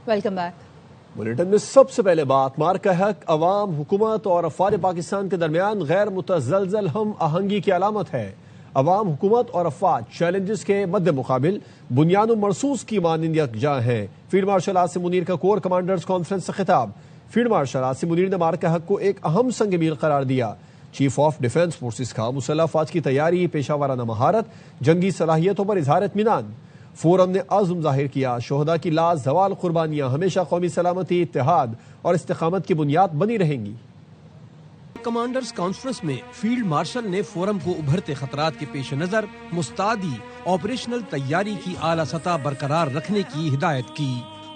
Welcome back. Bulletin میں سب سے پہلے بات مارکہ حق عوام، حکومت اور افواج پاکستان کے درمیان غیر متزلزل ہم آہنگی کی علامت ہے۔ عوام، حکومت اور افواج چیلنجز کے مد مقابل بنیاد و مرصوص کی مانند یکجا ہیں۔ فیلڈ مارشل عاصم منیر کا کور کمانڈرز کانفرنس سے خطاب۔ فیلڈ مارشل عاصم منیر نے مارکہ حق کو ایک اہم سنگ میل قرار دیا۔ چیف آف ڈیفنس فورسز کا مسلح افواج کی تیاری، پیشہ ورانہ مہارت، جنگی صلاحیتوں پر اظہار اطمینان۔ فورم نے عزم ظاہر کیا شہداء کی لازوال قربانیاں ہمیشہ قومی سلامتی، اتحاد اور استقامت کی بنیاد بنی رہیں گی۔ کمانڈرز کانفرنس میں فیلڈ مارشل نے فورم کو ابھرتے خطرات کے پیش نظر مستعدی آپریشنل تیاری کی اعلیٰ سطح برقرار رکھنے کی ہدایت کی۔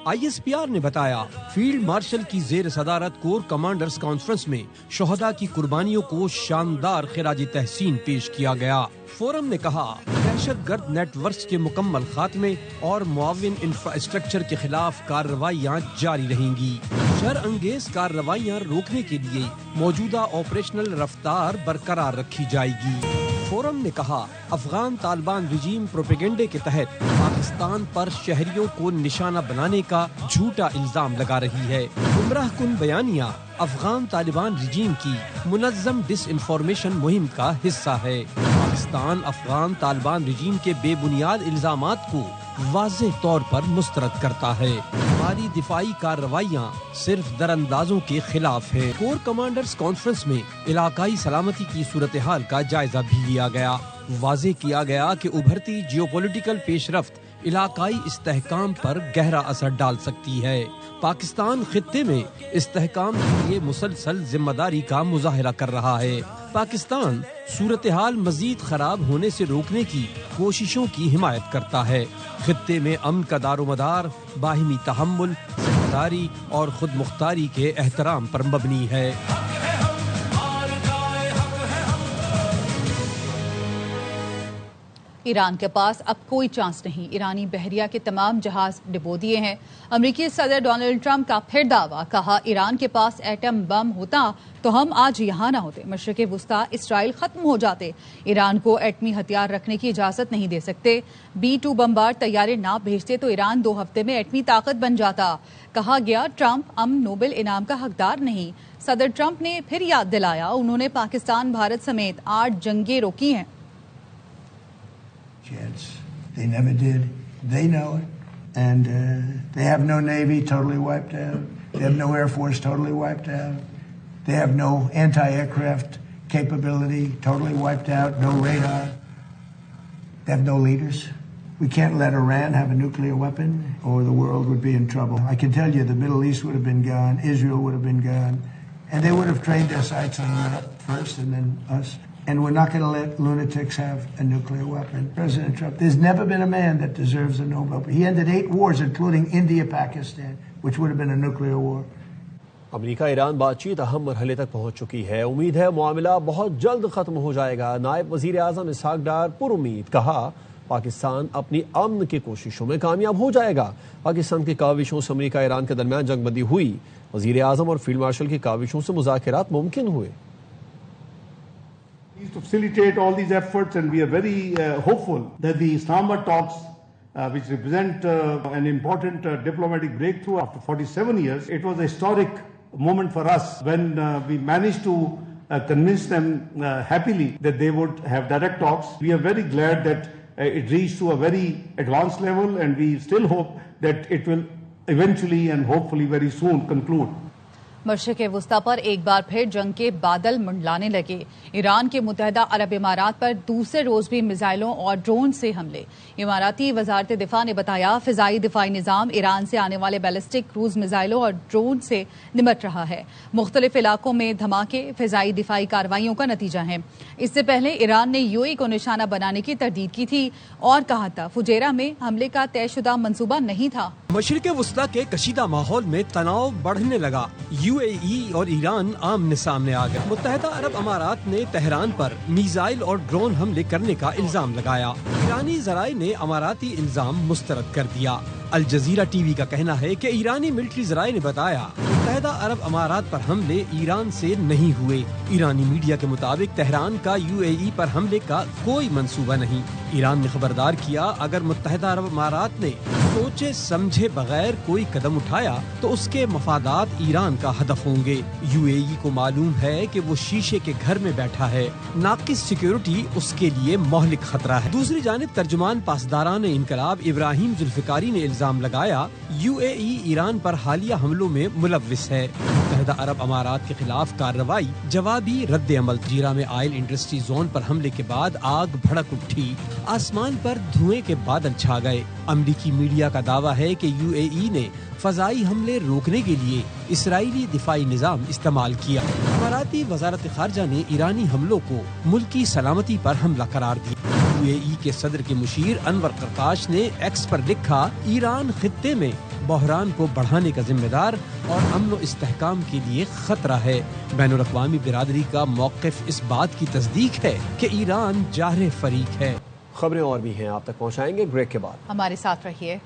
ISPR نے بتایا فیلڈ مارشل کی زیر صدارت کور کمانڈرز کانفرنس میں شہداء کی قربانیوں کو شاندار خراج تحسین پیش کیا گیا۔ فورم نے کہا دہشت گرد نیٹ ورکس کے مکمل خاتمے اور معاون انفراسٹرکچر کے خلاف کارروائیاں جاری رہیں گی۔ شر انگیز کارروائیاں روکنے کے لیے موجودہ آپریشنل رفتار برقرار رکھی جائے گی۔ فورم نے کہا افغان طالبان رجیم پروپیگنڈے کے تحت پاکستان پر شہریوں کو نشانہ بنانے کا جھوٹا الزام لگا رہی ہے۔ گمراہ کن بیانیہ افغان طالبان رجیم کی منظم ڈس انفارمیشن مہم کا حصہ ہے۔ پاکستان افغان طالبان رجیم کے بے بنیاد الزامات کو واضح طور پر مسترد کرتا ہے۔ ہماری دفاعی کارروائیاں صرف دراندازوں کے خلاف ہے۔ کور کمانڈرز کانفرنس میں علاقائی سلامتی کی صورتحال کا جائزہ بھی لیا گیا۔ واضح کیا گیا کہ ابھرتی جیوپولیٹیکل پیش رفت علاقائی استحکام پر گہرا اثر ڈال سکتی ہے۔ پاکستان خطے میں استحکام کے لیے مسلسل ذمہ داری کا مظاہرہ کر رہا ہے۔ پاکستان صورتحال مزید خراب ہونے سے روکنے کی کوششوں کی حمایت کرتا ہے۔ خطے میں امن کا دار و مدار باہمی تحمل، ذمہ داری اور خود مختاری کے احترام پر مبنی ہے۔ ایران کے پاس اب کوئی چانس نہیں، ایرانی بحریہ کے تمام جہاز ڈبو دیے ہیں۔ امریکی صدر ڈونلڈ ٹرمپ کا پھر دعویٰ، کہا ایران کے پاس ایٹم بم ہوتا تو ہم آج یہاں نہ ہوتے، مشرق وسطی اسرائیل ختم ہو جاتے۔ ایران کو ایٹمی ہتھیار رکھنے کی اجازت نہیں دے سکتے۔ B-2 بمبار طیارے نہ بھیجتے تو ایران 2 ہفتے میں ایٹمی طاقت بن جاتا۔ کہا گیا ٹرمپ امن نوبل انعام کا حقدار نہیں۔ صدر ٹرمپ نے پھر یاد دلایا انہوں نے پاکستان، بھارت سمیت 8 جنگیں روکی ہیں۔ They never did. They know it. And they have no Navy totally wiped out. They have no Air Force totally wiped out. They have no anti-aircraft capability totally wiped out, no radar. They have no leaders. We can't let Iran have a nuclear weapon or the world would be in trouble. I can tell you the Middle East would have been gone, Israel would have been gone, and they would have trained their sights on Europe first and then us. And we're not going to let lunatics have a nuclear weapon. President Trump, there's never been a man that deserves a Nobel. He ended 8 wars, including India, Pakistan, which would have been a nuclear war. امریکہ ایران بات چیت اہم مرحلے تک پہنچ چکی ہے۔ امید ہے معاملہ بہت جلد ختم ہو جائے گا۔ نائب وزیر اعظم اسحاق ڈار پر امید، کہا پاکستان اپنی امن کی کوششوں میں کامیاب ہو جائے گا۔ پاکستان کی کاوشوں سے امریکہ ایران کے درمیان جنگ بندی ہوئی۔ وزیر اعظم اور فیلڈ مارشل کی کاوشوں سے مذاکرات ممکن ہوئے۔ To facilitate all these efforts, and we are very hopeful that the Islamabad talks, which represent an important diplomatic breakthrough after 47 years, it was a historic moment for us when we managed to convince them happily that they would have direct talks. We are very glad that it reached to a very advanced level, and we still hope that it will eventually and hopefully very soon conclude. مشرق وسطی پر ایک بار پھر جنگ کے بادل منڈلانے لگے۔ ایران کے متحدہ عرب امارات پر دوسرے روز بھی میزائلوں اور ڈرون سے حملے۔ اماراتی وزارت دفاع نے بتایا فضائی دفاعی نظام ایران سے آنے والے بیلسٹک کروز میزائلوں اور ڈرون سے نمٹ رہا ہے۔ مختلف علاقوں میں دھماکے فضائی دفاعی کارروائیوں کا نتیجہ ہیں۔ اس سے پہلے ایران نے UAE کو نشانہ بنانے کی تردید کی تھی اور کہا تھا فجیرہ میں حملے کا طے شدہ منصوبہ نہیں تھا۔ مشرق وسطی کے کشیدہ ماحول میں تناؤ بڑھنے لگا۔ UAE اور ایران آمنے سامنے آ گئے۔ متحدہ عرب امارات نے تہران پر میزائل اور ڈرون حملے کرنے کا الزام لگایا۔ ایرانی ذرائع نے اماراتی الزام مسترد کر دیا۔ الجزیرہ ٹی وی کا کہنا ہے کہ ایرانی ملٹری ذرائع نے بتایا متحدہ عرب امارات پر حملے ایران سے نہیں ہوئے۔ ایرانی میڈیا کے مطابق تہران کا UAE پر حملے کا کوئی منصوبہ نہیں۔ ایران نے خبردار کیا اگر متحدہ عرب امارات نے سوچے سمجھے بغیر کوئی قدم اٹھایا تو اس کے مفادات ایران کا ہدف ہوں گے۔ UAE کو معلوم ہے کہ وہ شیشے کے گھر میں بیٹھا ہے، ناقص سیکیورٹی اس کے لیے مہلک خطرہ ہے۔ دوسری جانب ترجمان پاسداران انقلاب ابراہیم ذوالفقاری نے الزام لگایا UAE ایران پر حالیہ حملوں میں ملوث ہے۔ متحدہ عرب امارات کے خلاف کارروائی جوابی رد عمل۔ جیرہ میں آئل انڈسٹری زون پر حملے کے بعد آگ بھڑک اٹھی، آسمان پر دھوئیں کے بادل چھا گئے۔ امریکی میڈیا کا دعویٰ ہے کہ UAE نے فضائی حملے روکنے کے لیے اسرائیلی دفاعی نظام استعمال کیا۔ اماراتی وزارت خارجہ نے ایرانی حملوں کو ملکی سلامتی پر حملہ قرار دیا۔ UAE کے صدر کے مشیر انور قرقاش نے ایکس پر لکھا ایران خطے میں بحران کو بڑھانے کا ذمہ دار اور امن و استحکام کے لیے خطرہ ہے۔ بین الاقوامی برادری کا موقف اس بات کی تصدیق ہے کہ ایران جارح فریق ہے۔ خبریں اور بھی ہیں آپ تک پہنچائیں گے بریک کے بعد، ہمارے ساتھ رہیے۔